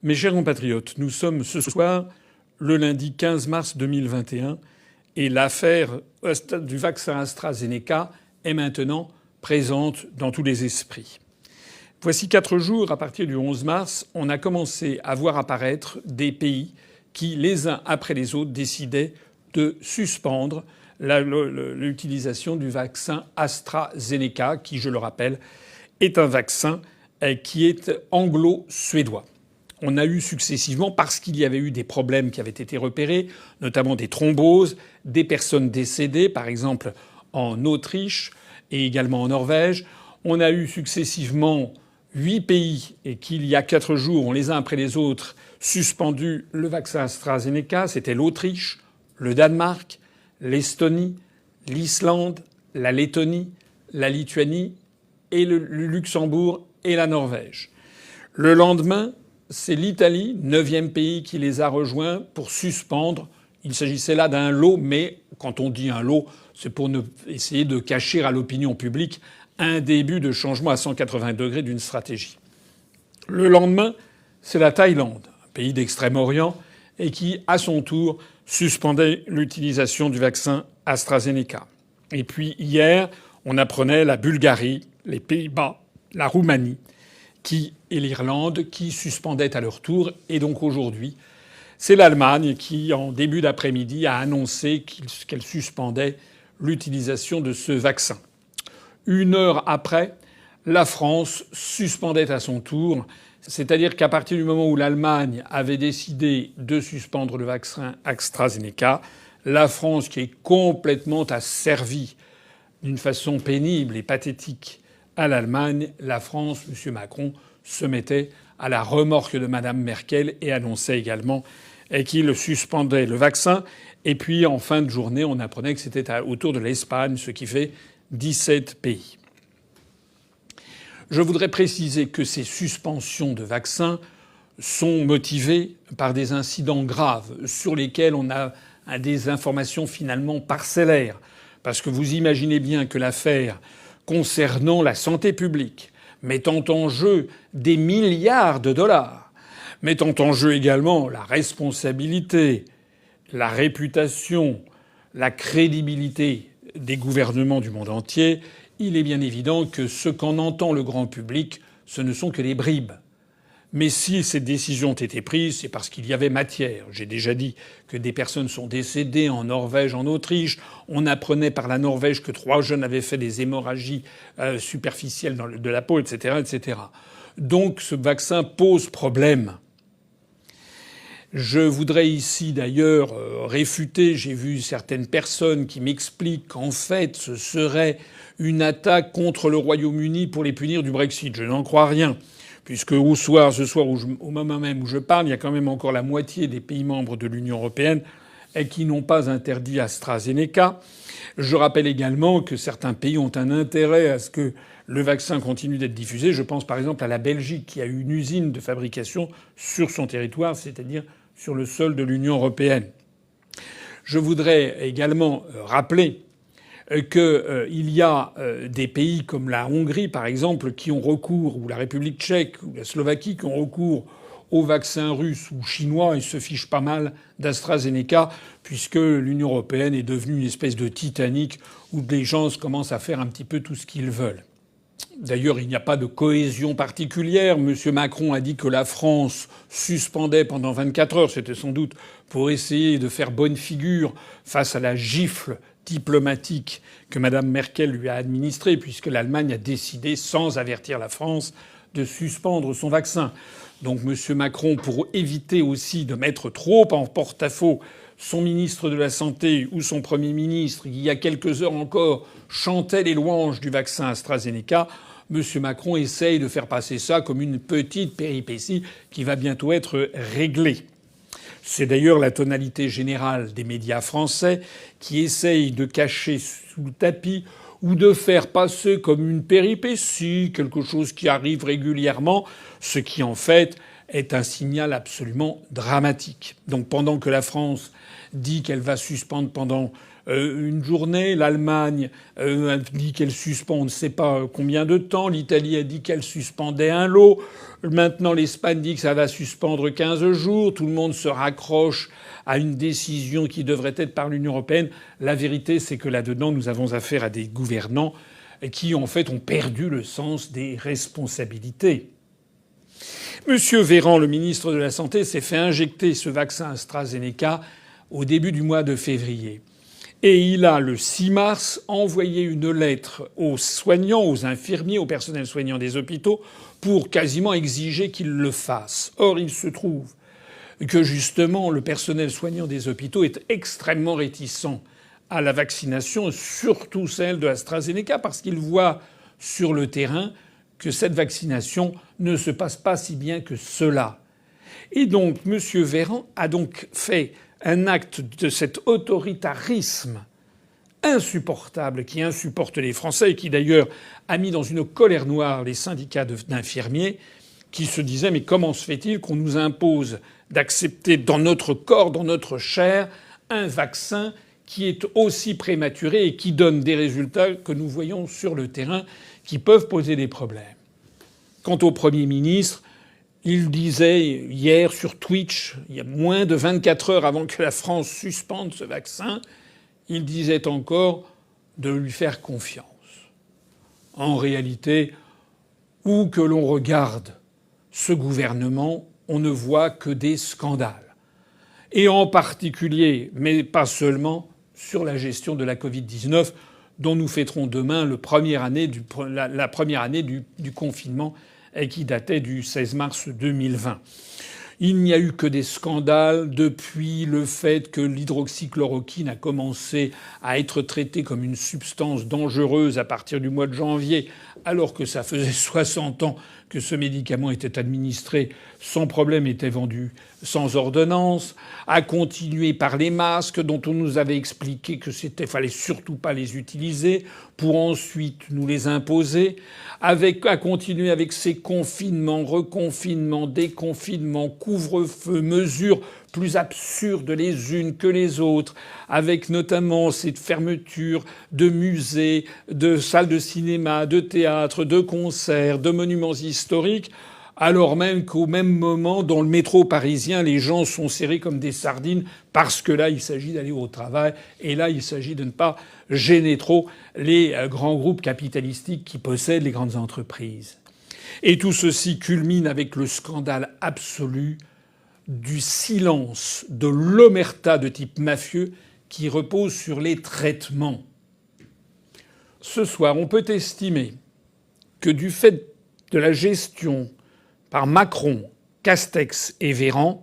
Mes chers compatriotes, nous sommes ce soir le lundi 15 mars 2021 et l'affaire du vaccin AstraZeneca est maintenant présente dans tous les esprits. Voici 4 jours, à partir du 11 mars, on a commencé à voir apparaître des pays qui, les uns après les autres, décidaient de suspendre l'utilisation du vaccin AstraZeneca, qui, je le rappelle, est un vaccin qui est anglo-suédois. On a eu successivement, parce qu'il y avait eu des problèmes qui avaient été repérés, notamment des thromboses, des personnes décédées, par exemple en Autriche et également en Norvège. On a eu successivement 8 pays et qu'il y a 4 jours, on les a après les autres, suspendu le vaccin AstraZeneca. C'était l'Autriche, le Danemark, l'Estonie, l'Islande, la Lettonie, la Lituanie et le Luxembourg et la Norvège. Le lendemain, c'est l'Italie, 9e pays, qui les a rejoints pour suspendre. Il s'agissait là d'un lot, mais quand on dit un lot, c'est pour essayer de cacher à l'opinion publique un début de changement à 180 degrés d'une stratégie. Le lendemain, c'est la Thaïlande, un pays d'Extrême-Orient, et qui, à son tour, suspendait l'utilisation du vaccin AstraZeneca. Et puis hier, on apprenait la Bulgarie, les Pays-Bas, la Roumanie, et l'Irlande qui suspendaient à leur tour. Et donc aujourd'hui, c'est l'Allemagne qui, en début d'après-midi, a annoncé qu'elle suspendait l'utilisation de ce vaccin. 1 heure après, la France suspendait à son tour. C'est-à-dire qu'à partir du moment où l'Allemagne avait décidé de suspendre le vaccin AstraZeneca, la France, qui est complètement asservie d'une façon pénible et pathétique à l'Allemagne, la France, M. Macron, se mettait à la remorque de Mme Merkel et annonçait également qu'il suspendait le vaccin. Et puis, en fin de journée, on apprenait que c'était autour de l'Espagne, ce qui fait 17 pays. Je voudrais préciser que ces suspensions de vaccins sont motivées par des incidents graves sur lesquels on a des informations finalement parcellaires. Parce que vous imaginez bien que l'affaire concernant la santé publique, mettant en jeu des milliards de dollars, mettant en jeu également la responsabilité, la réputation, la crédibilité des gouvernements du monde entier, il est bien évident que ce qu'en entend le grand public, ce ne sont que des bribes. Mais si ces décisions ont été prises, c'est parce qu'il y avait matière. J'ai déjà dit que des personnes sont décédées en Norvège, en Autriche. On apprenait par la Norvège que 3 jeunes avaient fait des hémorragies superficielles de la peau, etc., etc. Donc ce vaccin pose problème. Je voudrais ici d'ailleurs réfuter, j'ai vu certaines personnes qui m'expliquent qu'en fait ce serait une attaque contre le Royaume-Uni pour les punir du Brexit. Je n'en crois rien. Puisque ce soir, au moment même où je parle, il y a quand même encore la moitié des pays membres de l'Union européenne qui n'ont pas interdit AstraZeneca. Je rappelle également que certains pays ont un intérêt à ce que le vaccin continue d'être diffusé. Je pense par exemple à la Belgique qui a eu une usine de fabrication sur son territoire, c'est-à-dire sur le sol de l'Union européenne. Je voudrais également rappeler qu'il y a des pays comme la Hongrie, par exemple, qui ont recours, ou la République tchèque, ou la Slovaquie, qui ont recours aux vaccins russes ou chinois et se fichent pas mal d'AstraZeneca, puisque l'Union européenne est devenue une espèce de Titanic où les gens commencent à faire un petit peu tout ce qu'ils veulent. D'ailleurs, il n'y a pas de cohésion particulière. M. Macron a dit que la France suspendait pendant 24 heures. C'était sans doute pour essayer de faire bonne figure face à la gifle diplomatique que Mme Merkel lui a administrée, puisque l'Allemagne a décidé, sans avertir la France, de suspendre son vaccin. Donc M. Macron, pour éviter aussi de mettre trop en porte-à-faux son ministre de la Santé ou son Premier ministre, qui il y a quelques heures encore chantait les louanges du vaccin AstraZeneca, M. Macron essaye de faire passer ça comme une petite péripétie qui va bientôt être réglée. C'est d'ailleurs la tonalité générale des médias français qui essayent de cacher sous le tapis ou de faire passer comme une péripétie, quelque chose qui arrive régulièrement, ce qui en fait est un signal absolument dramatique. Donc pendant que la France dit qu'elle va suspendre pendant une journée. L'Allemagne a dit qu'elle suspend on ne sait pas combien de temps. L'Italie a dit qu'elle suspendait un lot. Maintenant, l'Espagne dit que ça va suspendre 15 jours. Tout le monde se raccroche à une décision qui devrait être par l'Union européenne. La vérité, c'est que là-dedans, nous avons affaire à des gouvernants qui, en fait, ont perdu le sens des responsabilités. Monsieur Véran, le ministre de la Santé, s'est fait injecter ce vaccin AstraZeneca au début du mois de février. Et il a, le 6 mars, envoyé une lettre aux soignants, aux infirmiers, au personnel soignant des hôpitaux pour quasiment exiger qu'ils le fassent. Or, il se trouve que, justement, le personnel soignant des hôpitaux est extrêmement réticent à la vaccination, surtout celle de AstraZeneca, parce qu'il voit sur le terrain que cette vaccination ne se passe pas si bien que cela. Et donc, M. Véran a donc fait un acte de cet autoritarisme insupportable qui insupporte les Français et qui d'ailleurs a mis dans une colère noire les syndicats d'infirmiers qui se disaient mais comment se fait-il qu'on nous impose d'accepter dans notre corps, dans notre chair, un vaccin qui est aussi prématuré et qui donne des résultats que nous voyons sur le terrain qui peuvent poser des problèmes. Quant au Premier ministre, il disait hier sur Twitch, il y a moins de 24 heures avant que la France suspende ce vaccin, il disait encore de lui faire confiance. En réalité, où que l'on regarde ce gouvernement, on ne voit que des scandales. Et en particulier, mais pas seulement, sur la gestion de la Covid-19, dont nous fêterons demain la première année du confinement et qui datait du 16 mars 2020. Il n'y a eu que des scandales depuis le fait que l'hydroxychloroquine a commencé à être traitée comme une substance dangereuse à partir du mois de janvier, alors que ça faisait 60 ans que ce médicament était administré sans problème, était vendu sans ordonnance, à continuer par les masques dont on nous avait expliqué que fallait surtout pas les utiliser, pour ensuite nous les imposer, à continuer avec ces confinements, reconfinements, déconfinements, couvre-feu, mesures plus absurdes les unes que les autres, avec notamment cette fermeture de musées, de salles de cinéma, de théâtre, de concerts, de monuments historiques, alors même qu'au même moment, dans le métro parisien, les gens sont serrés comme des sardines parce que là, il s'agit d'aller au travail et là, il s'agit de ne pas gêner trop les grands groupes capitalistiques qui possèdent les grandes entreprises. Et tout ceci culmine avec le scandale absolu du silence, de l'omerta de type mafieux qui repose sur les traitements. Ce soir, on peut estimer que du fait de la gestion par Macron, Castex et Véran,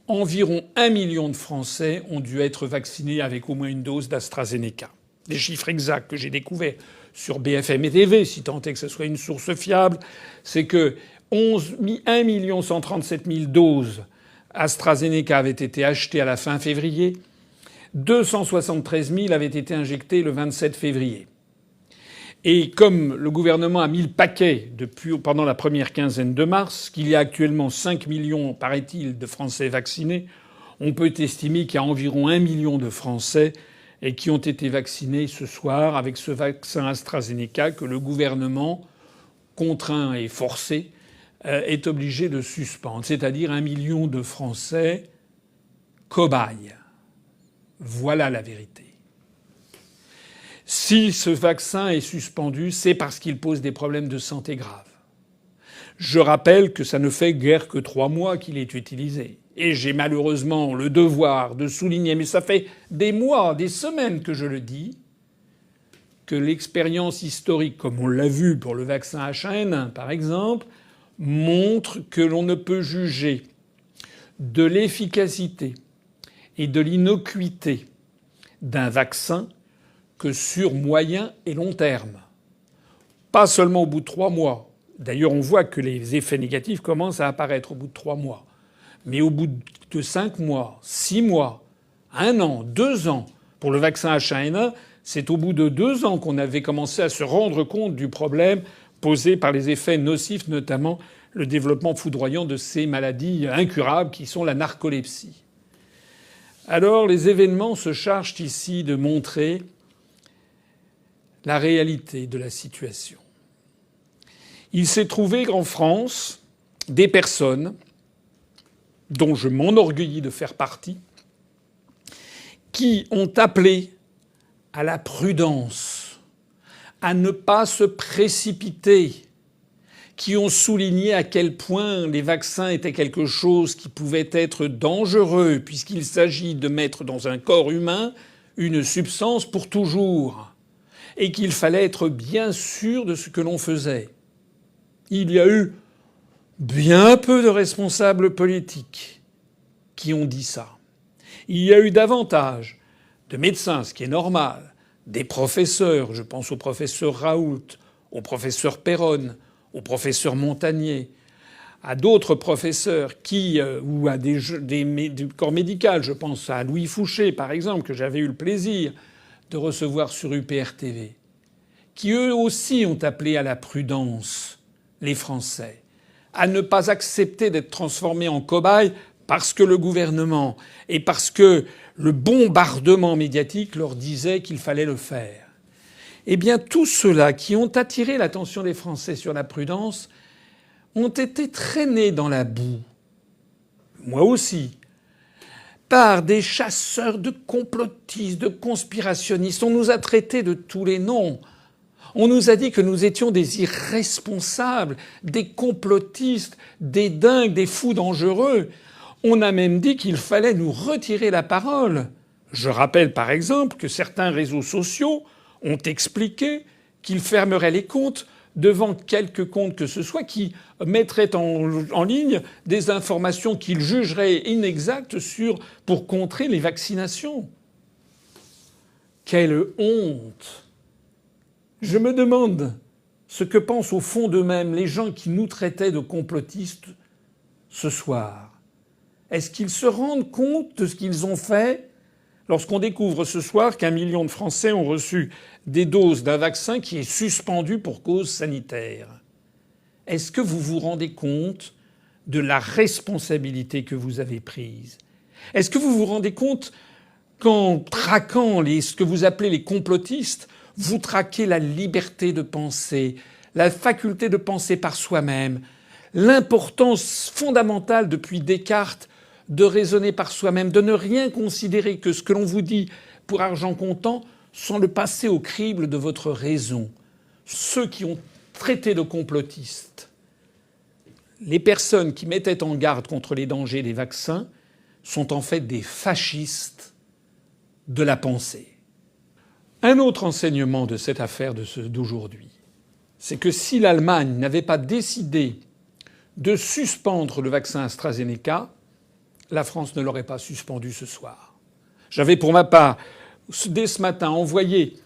environ 1 million de Français ont dû être vaccinés avec au moins une dose d'AstraZeneca. Les chiffres exacts que j'ai découverts sur BFM TV, si tant est que ce soit une source fiable, c'est que 1 137 000 doses AstraZeneca avaient été achetées à la fin février, 273 000 avaient été injectées le 27 février. Et comme le gouvernement a mis le paquet pendant la première quinzaine de mars, qu'il y a actuellement 5 millions, paraît-il, de Français vaccinés, on peut estimer qu'il y a environ 1 million de Français qui ont été vaccinés ce soir avec ce vaccin AstraZeneca que le gouvernement, contraint et forcé, est obligé de suspendre. C'est-à-dire 1 million de Français cobayes. Voilà la vérité. Si ce vaccin est suspendu, c'est parce qu'il pose des problèmes de santé graves. Je rappelle que ça ne fait guère que 3 mois qu'il est utilisé. Et j'ai malheureusement le devoir de souligner, mais ça fait des mois, des semaines que je le dis, que l'expérience historique, comme on l'a vu pour le vaccin H1N1 par exemple, montre que l'on ne peut juger de l'efficacité et de l'innocuité d'un vaccin que sur moyen et long terme. Pas seulement au bout de 3 mois. D'ailleurs, on voit que les effets négatifs commencent à apparaître au bout de 3 mois. Mais au bout de 5 mois, 6 mois, 1 an, 2 ans, pour le vaccin H1N1, c'est au bout de 2 ans qu'on avait commencé à se rendre compte du problème posé par les effets nocifs, notamment le développement foudroyant de ces maladies incurables qui sont la narcolepsie. Alors les événements se chargent ici de montrer la réalité de la situation. Il s'est trouvé qu'en France, des personnes dont je m'enorgueillis de faire partie, qui ont appelé à la prudence, à ne pas se précipiter, qui ont souligné à quel point les vaccins étaient quelque chose qui pouvait être dangereux puisqu'il s'agit de mettre dans un corps humain une substance pour toujours et qu'il fallait être bien sûr de ce que l'on faisait. Il y a eu bien peu de responsables politiques qui ont dit ça. Il y a eu davantage de médecins, ce qui est normal, des professeurs, je pense au professeur Raoult, au professeur Perron, au professeur Montagnier, à d'autres professeurs ou à du corps médical, je pense à Louis Fouché par exemple, que j'avais eu le plaisir de recevoir sur UPR TV, qui eux aussi ont appelé à la prudence les Français, à ne pas accepter d'être transformés en cobayes parce que le gouvernement et parce que le bombardement médiatique leur disait qu'il fallait le faire. Eh bien, tous ceux-là qui ont attiré l'attention des Français sur la prudence ont été traînés dans la boue, moi aussi, par des chasseurs de complotistes, de conspirationnistes. On nous a traités de tous les noms. On nous a dit que nous étions des irresponsables, des complotistes, des dingues, des fous dangereux. On a même dit qu'il fallait nous retirer la parole. Je rappelle par exemple que certains réseaux sociaux ont expliqué qu'ils fermeraient les comptes devant quelque compte que ce soit qui mettrait en ligne des informations qu'ils jugeraient inexactes pour contrer les vaccinations. Quelle honte! Je me demande ce que pensent au fond d'eux-mêmes les gens qui nous traitaient de complotistes ce soir. Est-ce qu'ils se rendent compte de ce qu'ils ont fait lorsqu'on découvre ce soir qu'1 million de Français ont reçu des doses d'un vaccin qui est suspendu pour cause sanitaire? Est-ce que vous vous rendez compte de la responsabilité que vous avez prise? Est-ce que vous vous rendez compte qu'en traquant ce que vous appelez les complotistes, vous traquez la liberté de penser, la faculté de penser par soi-même, l'importance fondamentale depuis Descartes de raisonner par soi-même, de ne rien considérer que ce que l'on vous dit pour argent comptant sans le passer au crible de votre raison. Ceux qui ont traité de complotistes, les personnes qui mettaient en garde contre les dangers des vaccins, sont en fait des fascistes de la pensée. Un autre enseignement de cette affaire d'aujourd'hui, c'est que si l'Allemagne n'avait pas décidé de suspendre le vaccin AstraZeneca, la France ne l'aurait pas suspendu ce soir. J'avais pour ma part, dès ce matin, envoyé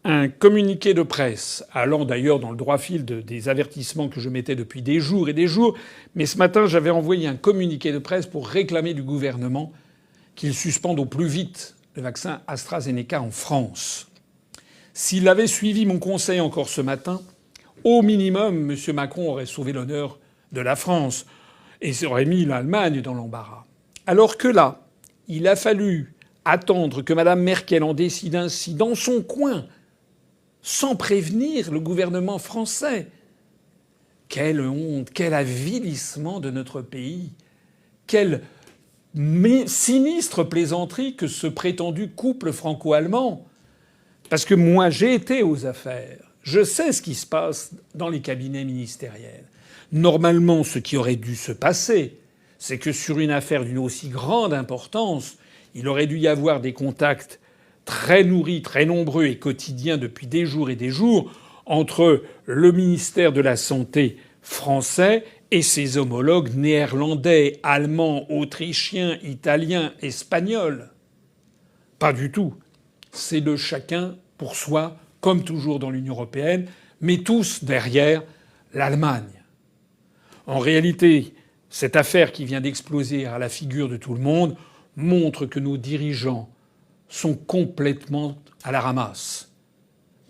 un communiqué de presse, allant d'ailleurs dans le droit fil des avertissements que je mettais depuis des jours et des jours, mais ce matin j'avais envoyé un communiqué de presse pour réclamer du gouvernement qu'il suspende au plus vite le vaccin AstraZeneca en France. S'il avait suivi mon conseil encore ce matin, au minimum, M. Macron aurait sauvé l'honneur de la France et aurait mis l'Allemagne dans l'embarras. Alors que là, il a fallu attendre que Mme Merkel en décide ainsi dans son coin, sans prévenir le gouvernement français. Quelle honte, quel avilissement de notre pays, quelle sinistre plaisanterie que ce prétendu couple franco-allemand. Parce que moi, j'ai été aux affaires. Je sais ce qui se passe dans les cabinets ministériels. Normalement, ce qui aurait dû se passer, c'est que sur une affaire d'une aussi grande importance, il aurait dû y avoir des contacts très nourris, très nombreux et quotidiens depuis des jours et des jours entre le ministère de la Santé français et ses homologues néerlandais, allemands, autrichiens, italiens, espagnols. Pas du tout. C'est de chacun pour soi, comme toujours dans l'Union européenne, mais tous derrière l'Allemagne. En réalité, cette affaire qui vient d'exploser à la figure de tout le monde montre que nos dirigeants sont complètement à la ramasse.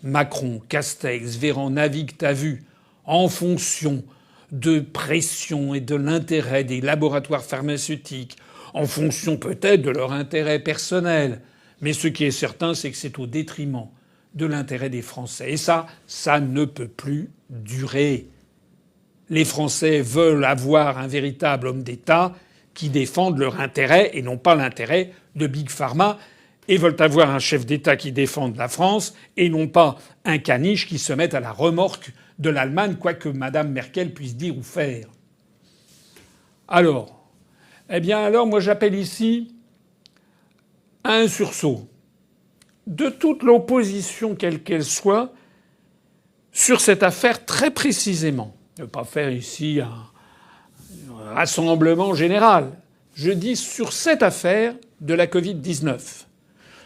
Macron, Castex, Véran naviguent à vue en fonction de pression et de l'intérêt des laboratoires pharmaceutiques en fonction peut-être de leur intérêt personnel. Mais ce qui est certain, c'est que c'est au détriment de l'intérêt des Français. Et ça ne peut plus durer. Les Français veulent avoir un véritable homme d'État qui défende leur intérêt et non pas l'intérêt de Big Pharma, et veulent avoir un chef d'État qui défende la France et non pas un caniche qui se mette à la remorque de l'Allemagne, quoi que Mme Merkel puisse dire ou faire. Alors, moi j'appelle ici à un sursaut de toute l'opposition, quelle qu'elle soit, sur cette affaire très précisément. Je ne veux pas faire ici un rassemblement général. Je dis sur cette affaire de la Covid-19,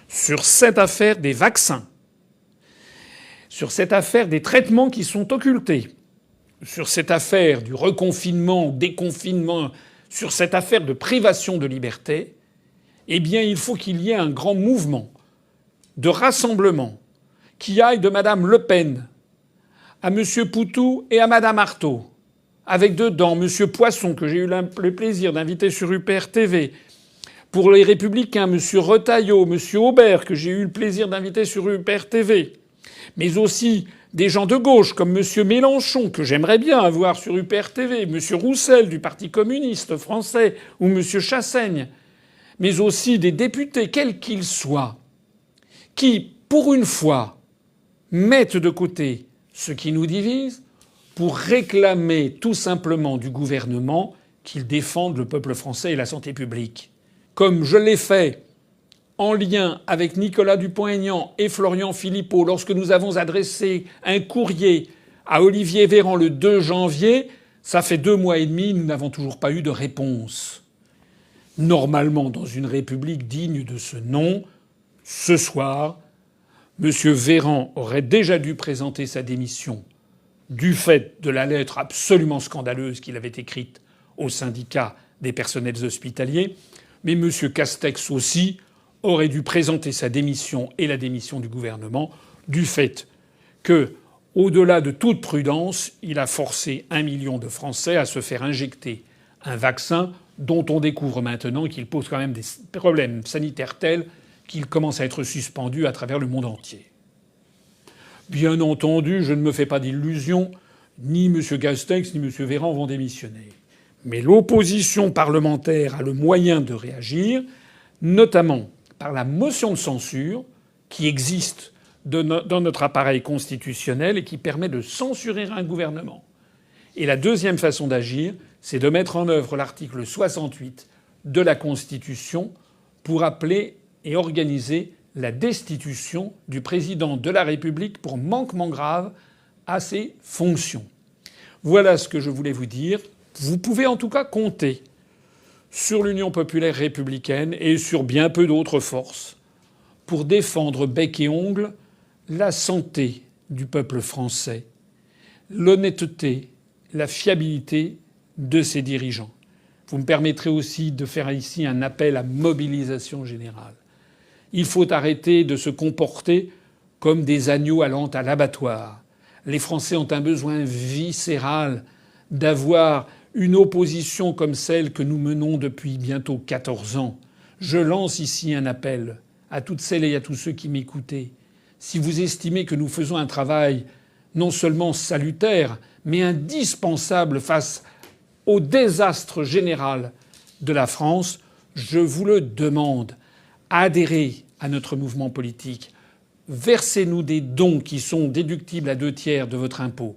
sur cette affaire des vaccins, sur cette affaire des traitements qui sont occultés, sur cette affaire du reconfinement ou déconfinement, sur cette affaire de privation de liberté, eh bien il faut qu'il y ait un grand mouvement de rassemblement qui aille de Mme Le Pen à M. Poutou et à Mme Arthaud, avec dedans M. Poisson, que j'ai eu le plaisir d'inviter sur UPR TV, pour les Républicains, M. Retailleau, M. Aubert, que j'ai eu le plaisir d'inviter sur UPR TV, mais aussi des gens de gauche comme M. Mélenchon, que j'aimerais bien avoir sur UPR TV, M. Roussel du Parti communiste français ou M. Chassaigne, mais aussi des députés, quels qu'ils soient, qui, pour une fois, mettent de côté ce qui nous divise pour réclamer tout simplement du gouvernement qu'il défende le peuple français et la santé publique. Comme je l'ai fait en lien avec Nicolas Dupont-Aignan et Florian Philippot lorsque nous avons adressé un courrier à Olivier Véran le 2 janvier, ça fait 2 mois et demi, nous n'avons toujours pas eu de réponse. Normalement, dans une république digne de ce nom, ce soir, M. Véran aurait déjà dû présenter sa démission du fait de la lettre absolument scandaleuse qu'il avait écrite au syndicat des personnels hospitaliers, mais M. Castex aussi aurait dû présenter sa démission et la démission du gouvernement du fait que, au-delà de toute prudence, il a forcé 1 million de Français à se faire injecter un vaccin dont on découvre maintenant qu'il pose quand même des problèmes sanitaires tels qu'il commence à être suspendu à travers le monde entier. Bien entendu, je ne me fais pas d'illusions, ni M. Castex ni M. Véran vont démissionner. Mais l'opposition parlementaire a le moyen de réagir, notamment par la motion de censure qui existe dans notre appareil constitutionnel et qui permet de censurer un gouvernement. Et la deuxième façon d'agir, c'est de mettre en œuvre l'article 68 de la Constitution pour appeler et organiser la destitution du président de la République pour manquement grave à ses fonctions. Voilà ce que je voulais vous dire. Vous pouvez en tout cas compter sur l'Union populaire républicaine et sur bien peu d'autres forces pour défendre bec et ongle la santé du peuple français, l'honnêteté, la fiabilité de ses dirigeants. Vous me permettrez aussi de faire ici un appel à mobilisation générale. Il faut arrêter de se comporter comme des agneaux allant à l'abattoir. Les Français ont un besoin viscéral d'avoir une opposition comme celle que nous menons depuis bientôt 14 ans. Je lance ici un appel à toutes celles et à tous ceux qui m'écoutaient. Si vous estimez que nous faisons un travail non seulement salutaire, mais indispensable face au désastre général de la France, je vous le demande. Adhérez à notre mouvement politique. Versez-nous des dons qui sont déductibles à 2/3 de votre impôt.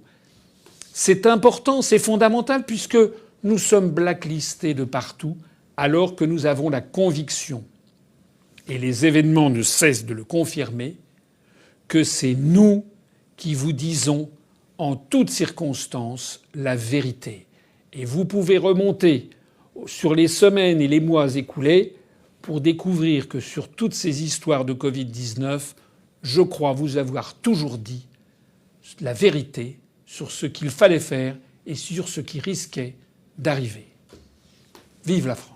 C'est important, c'est fondamental, puisque nous sommes blacklistés de partout, alors que nous avons la conviction, et les événements ne cessent de le confirmer, que c'est nous qui vous disons en toutes circonstances la vérité. Et vous pouvez remonter sur les semaines et les mois écoulés pour découvrir que sur toutes ces histoires de Covid-19, je crois vous avoir toujours dit la vérité sur ce qu'il fallait faire et sur ce qui risquait d'arriver. Vive la France!